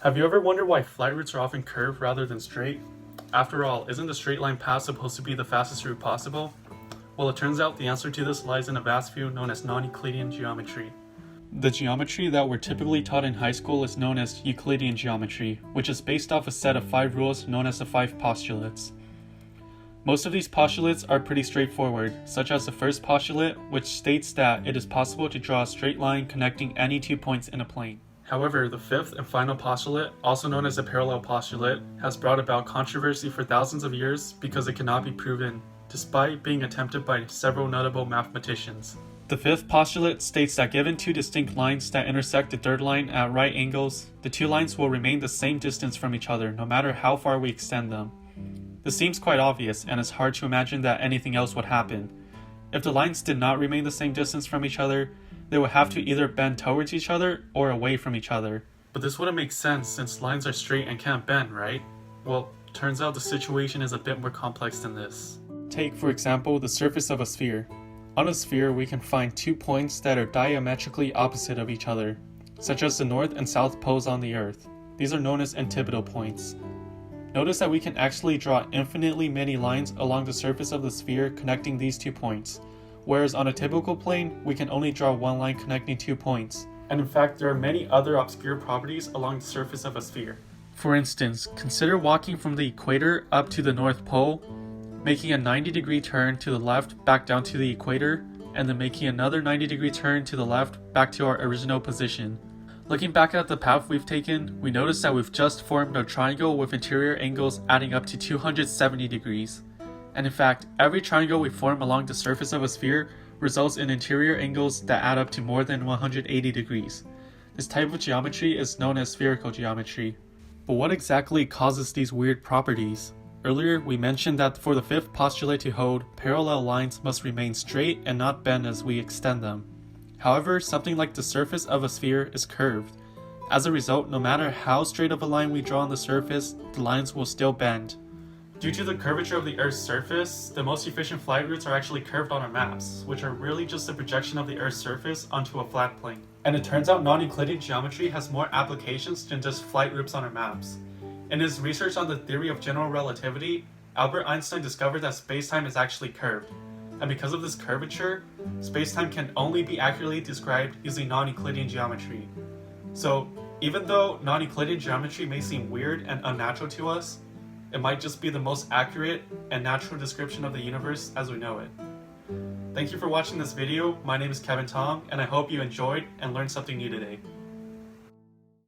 Have you ever wondered why flight routes are often curved rather than straight? After all, isn't the straight line path supposed to be the fastest route possible? Well, it turns out the answer to this lies in a vast field known as non-Euclidean geometry. The geometry that we're typically taught in high school is known as Euclidean geometry, which is based off a set of 5 rules known as the 5 postulates. Most of these postulates are pretty straightforward, such as the first postulate, which states that it is possible to draw a straight line connecting any 2 points in a plane. However, the fifth and final postulate, also known as the parallel postulate, has brought about controversy for thousands of years because it cannot be proven, despite being attempted by several notable mathematicians. The fifth postulate states that given 2 distinct lines that intersect the third line at right angles, the 2 lines will remain the same distance from each other no matter how far we extend them. This seems quite obvious, and it's hard to imagine that anything else would happen. If the lines did not remain the same distance from each other, they would have to either bend towards each other or away from each other. But this wouldn't make sense since lines are straight and can't bend, right? Well, turns out the situation is a bit more complex than this. Take, for example, the surface of a sphere. On a sphere, we can find 2 points that are diametrically opposite of each other, such as the north and south poles on the Earth. These are known as antipodal points. Notice that we can actually draw infinitely many lines along the surface of the sphere connecting these 2 points, whereas on a typical plane, we can only draw 1 line connecting 2 points. And in fact, there are many other obscure properties along the surface of a sphere. For instance, consider walking from the equator up to the North Pole, making a 90-degree turn to the left back down to the equator, and then making another 90-degree turn to the left back to our original position. Looking back at the path we've taken, we notice that we've just formed a triangle with interior angles adding up to 270 degrees. And in fact, every triangle we form along the surface of a sphere results in interior angles that add up to more than 180 degrees. This type of geometry is known as spherical geometry. But what exactly causes these weird properties? Earlier, we mentioned that for the fifth postulate to hold, parallel lines must remain straight and not bend as we extend them. However, something like the surface of a sphere is curved. As a result, no matter how straight of a line we draw on the surface, the lines will still bend. Due to the curvature of the Earth's surface, the most efficient flight routes are actually curved on our maps, which are really just a projection of the Earth's surface onto a flat plane. And it turns out non-Euclidean geometry has more applications than just flight routes on our maps. In his research on the theory of general relativity, Albert Einstein discovered that spacetime is actually curved. And because of this curvature, spacetime can only be accurately described using non-Euclidean geometry. So, even though non-Euclidean geometry may seem weird and unnatural to us, it might just be the most accurate and natural description of the universe as we know it. Thank you for watching this video. My name is Kevin Tong, and I hope you enjoyed and learned something new today.